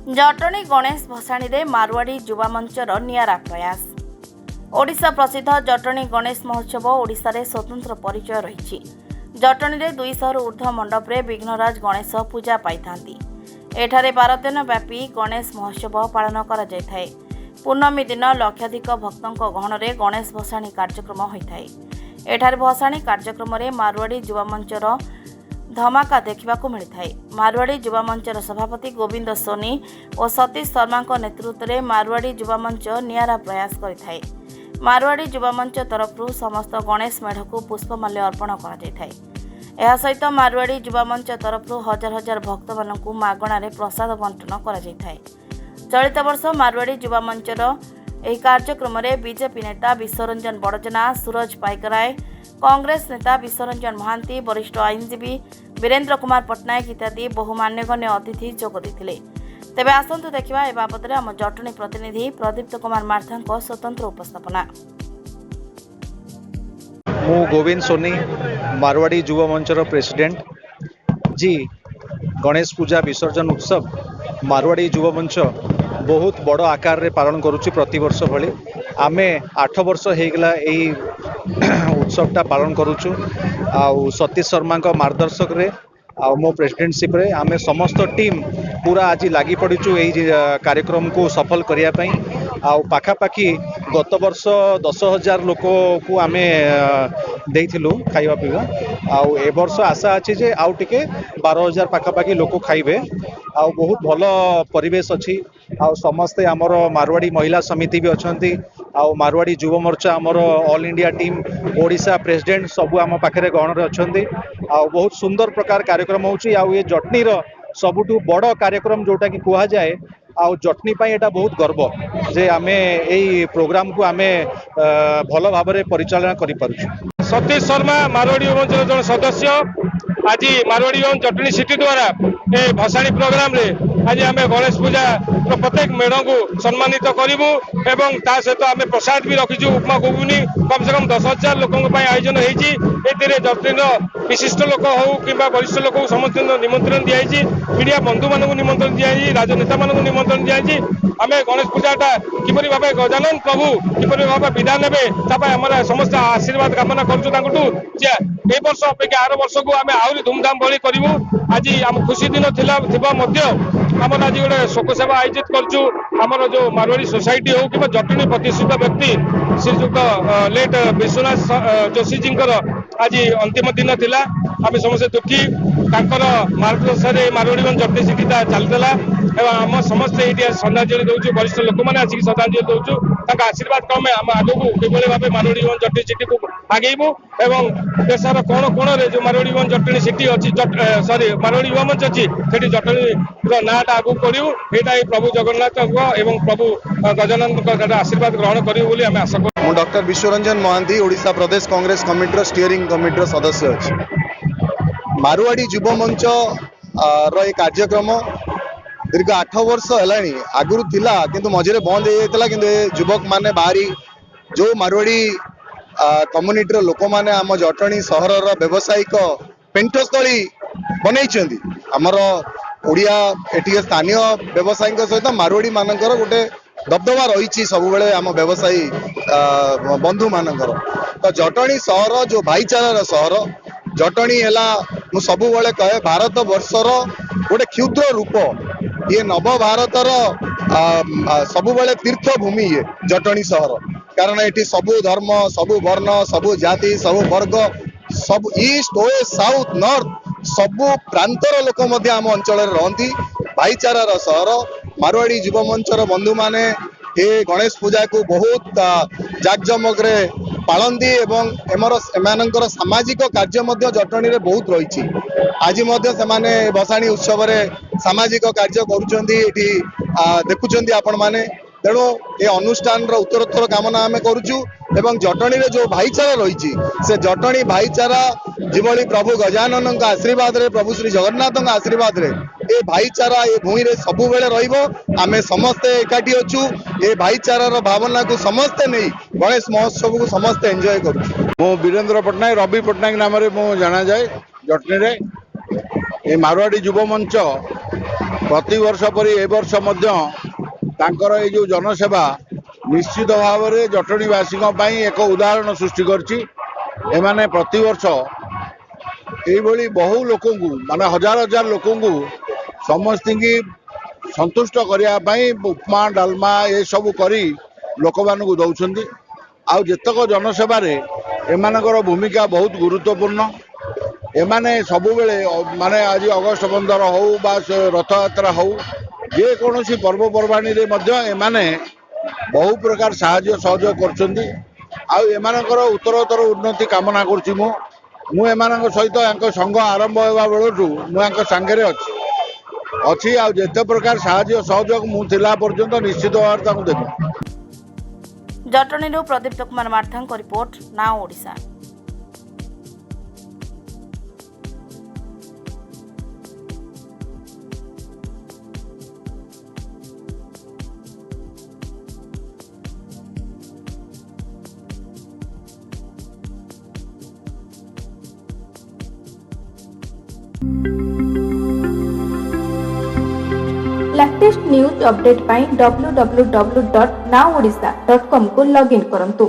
जटणी गणेश भसाणी रे मारवाड़ी युवा मंचर नियारा प्रयास। ओडिशा प्रसिद्ध जटणी गणेश महोत्सव ओडिशा रे स्वतंत्र परिचय रही। जटणी रे 200 ऊर्ध्व मंडप रे विघ्नराज गणेश पूजा पाई। एठारे 12 दिन व्यापी गणेश महोत्सव पालन करा जायथाय। पूर्णमी दिन लक्षाधिक भक्तों गहन रे गणेश भसाणी कार्यक्रम होइथाय। एठारे भसाणी कार्यक्रम रे मारवाड़ी युवा मंचर धमाका देखा मिलता है। मारवाड़ी युवा मंचर सभापति गोविंद सोनी और सतीश शर्मा नेतृत्व में मारवाड़ी युवा मंच नियारा प्रयास करिथाय। मारवाड़ी युवा मंच तरफ समस्त गणेश मेढ़ को पुष्पमाल्य अर्पण कर सहित मारवाड़ी युवा मंच तरफ हजार हजार भक्त मानक मागणार प्रसाद बंटन कर। चलित वर्ष मारवाड़ी युवा मंचर यह कार्यक्रम में बीजेपी नेता विश्वरंजन बड़जना, सूरज पाइकराय, कांग्रेस नेता विश्वरंजन महांती, वरिष्ठ आईनजीवी वीरेन्द्र कुमार पट्टनायक इत्यादि बहु मान्यगण्य अतिथि जोग देथिले। तेबे आसंतु देखिबा ए बाबद आम जटणी प्रतिनिधि प्रदीप्त कुमार मार्था स्वतंत्र उपस्थापना। मु गोविंद सोनी मारवाड़ी युवा मंचर प्रेसिडेंट जी। गणेश पूजा विसर्जन उत्सव मारवाड़ी युवा मंच बहुत बड़ आकार रे पालन करुच्ची। प्रतिवर्ष भली आमे 8 वर्ष होगला यही उत्सवटा पालन करुचु। सतीश शर्मा मार्गदर्शक रे मो प्रेसिडेंटशिप रे आमे समस्त टीम पूरा आज लगी पड़ीचु यही कार्यक्रम को सफल करने। पाखापाखि गत वर्ष 10,000 लोक को आमे देइथिलु खाइबा पीवा। ए वर्ष आशा अच्छी जे आउ टिके 12,000 पाखापाखि लोक खाइबे। बहुत भल परिवेश अच्छी। समस्ते आमर मारवाड़ी महिला समिति भी अच्छी। मारवाड़ी युवा मोर्चा आमर all India team Odisha president सबू आम पाखे गहन अच्छा। बहुत सुंदर प्रकार कार्यक्रम होची। ये जटनी सबुठु बड़ कार्यक्रम जोटा कि कह जाए जटनी पाई एटा बहुत गर्व जे आमे एई प्रोग्राम को आमे भल भाव में परिचालना करि पारुछु। सतीश शर्मा मारवाड़ी युवा मंच जन सदस्य आज मारवाड़ी युवा जटनी सिटी द्वारा ए भसाणी प्रोग्राम रे आज आम गणेश पूजा प्रत्येक मेढ़ को सम्मानित करूँ एवं ता सहित आम प्रसाद भी रखीचु। उपमा घुगुनी कम से कम 10,000 लोकों आयोजन होती। जटनी विशिष्ट लोक हो कि वरिष्ठ लोक समस्त निमंत्रण दिखाई। मीडिया बंधु मानक निमंत्रण दिखाई, राजनेता मानक निमंत्रण दिखाई। आम गणेश पूजाटा किपरि भाव गजानन प्रभु किपरि भाव विदा ने आम समस्त आशीर्वाद कामना करूँ। ए वर्ष अपेक्षा आर वर्ष को आम आहरी धूमधाम भली करूँ। आज आम खुशी दिन आम आज गोटे शोक सेवा आयोजित करूँ। आमर जो मारवाड़ी सोसाइटी हो कि जटनी प्रतिष्ठित व्यक्ति श्रीजुक्त लेट विश्वनाथ जोशी जी आज अंतिम दिन थिला। आम समस्त दुखी तांकर मार्गदर्शन मारवाड़ी जटनी सिटीटा चलता एवं आम समस्ते ये श्रद्धांजलि दौचु। वरिष्ठ लोक मैंने आसिक श्रद्धांजलि दौचु। आशीर्वाद क्रमे आम आग को किभली भाव मारवाड़ी जटनी सिटी को आगेबू एवं देशर कोण कोण जो मारवाड़ी जटनी सिटी अच्छी सॉरी मारवाड़ी युवा मंच अच्छी से जटनी नाटा आगू करूँ। यहाँ प्रभु जगन्नाथ एवं प्रभु गजानन आशीर्वाद ग्रहण करूँ आम आशा करूँ। मु डॉक्टर विश्वरंजन महांती ओडिशा प्रदेश कांग्रेस कमिटी स्टीयरिंग कमिटी सदस्य अच्छी। मारवाड़ी युवा मंच रे कार्यक्रम दीर्घ 8 वर्ष है आगुरी थिला किंतु मझे बंद हो जाता। किंतु युवक माने बाहरी जो मारवाड़ी कम्युनिटी लोक मैंने आम जटनी सहर व्यावसायिक पेंठस्थली बनई। आमर ओडिया एटी स्थानीय व्यवसायी सहित मारवाड़ी मानकर गोटे दबदबा रही सब बेले आम व्यवसायी बंधु मानकर। तो जटनी सहर जो भाईचारार सहर जटनी है मु सब बेले कहे भारत वर्षर गोटे क्षुद्र रूप। ये नव भारतर सब बेले तीर्थभूमि ये जटनी सहर। कारण ये सबु धर्म सबु वर्ण सबु जाति सबु वर्ग सब ईस्ट वेस्ट साउथ नॉर्थ सबु प्रांतर लोक आम अंचल रहती। भाईचारार सहर मारवाड़ी युवा मंचर बंधु माने ये गणेश पूजा को बहुत जाकजमक पालती एवं एमानंकर सामाजिक कार्य जटनी रे बहुत रही। आज से भसाणी उत्सव रे सामाजिक कार्य करुँच देखुं आपण मैंने। तेणु ये अनुष्ठान उत्तरोत्तर कामना आम करुचु एवं जटनी रे जो भाईचारा रही से जटनी भाईचारा जिभली प्रभु गजानन आशीर्वाद रे प्रभु श्री जगन्नाथ आशीर्वाद रे ये भाईचारा ये भूमि रे सबु बेले रहिबो। आमे समस्ते एकाठी अछु। ये भाईचारार भावना को समस्ते नहीं गणेश महोत्सव को समस्ते एंजॉय करुचु। मो वीरेन्द्र पट्टनायक रवि पट्टनायक नाम रे मो जाना जाए। जटनी रे ये मारवाड़ी युवा मंच ପ୍ରତିବର୍ଷ ପରି ଏ ବର୍ଷ ମଧ୍ୟ ତାଙ୍କର ଏଇ ଯେଉଁ ଜନସେବା ନିଶ୍ଚିତ ଭାବରେ ଜଟଣୀବାସୀଙ୍କ ପାଇଁ ଏକ ଉଦାହରଣ ସୃଷ୍ଟି କରିଛି। ଏମାନେ ପ୍ରତିବର୍ଷ ଏଇଭଳି ବହୁ ଲୋକଙ୍କୁ ମାନେ ହଜାର ହଜାର ଲୋକଙ୍କୁ ସମସ୍ତଙ୍କୁ ସନ୍ତୁଷ୍ଟ କରିବା ପାଇଁ ଉପମା ଡାଲମା ଏସବୁ କରି ଲୋକମାନଙ୍କୁ ଦେଉଛନ୍ତି। ଆଉ ଯେତେକ ଜନସେବାରେ ଏମାନଙ୍କର ଭୂମିକା ବହୁତ ଗୁରୁତ୍ୱପୂର୍ଣ୍ଣ। ଏମାନେ ସବୁବେଳେ ମାନେ ଆଜି ଅଗଷ୍ଟ 15 ହଉ ବା ରଥଯାତ୍ରା ହଉ ଯେକୌଣସି ପର୍ବପର୍ବାଣୀରେ ମଧ୍ୟ ଏମାନେ ବହୁ ପ୍ରକାର ସାହାଯ୍ୟ ସହଯୋଗ କରୁଛନ୍ତି। ଆଉ ଏମାନଙ୍କର ଉତ୍ତରୋତ୍ତର ଉନ୍ନତି କାମନା କରୁଛି। ମୁଁ ଏମାନଙ୍କ ସହିତ ୟାଙ୍କ ସଂଘ ଆରମ୍ଭ ହେବା ବେଳଠୁ ମୁଁ ୟାଙ୍କ ସାଙ୍ଗରେ ଅଛି ଆଉ ଯେତେ ପ୍ରକାର ସାହାଯ୍ୟ ସହଯୋଗ ମୁଁ ଥିଲା ପର୍ଯ୍ୟନ୍ତ ନିଶ୍ଚିତ ଭାବରେ ତାଙ୍କୁ ଦେବି। ଜଟଣୀରୁ ପ୍ରଦୀପ୍ତ କୁମାର ମାର୍ଥାଙ୍କ report, Nao Odisha. Latest news update पाई www.naoodisha.com को लॉगिन करंतु।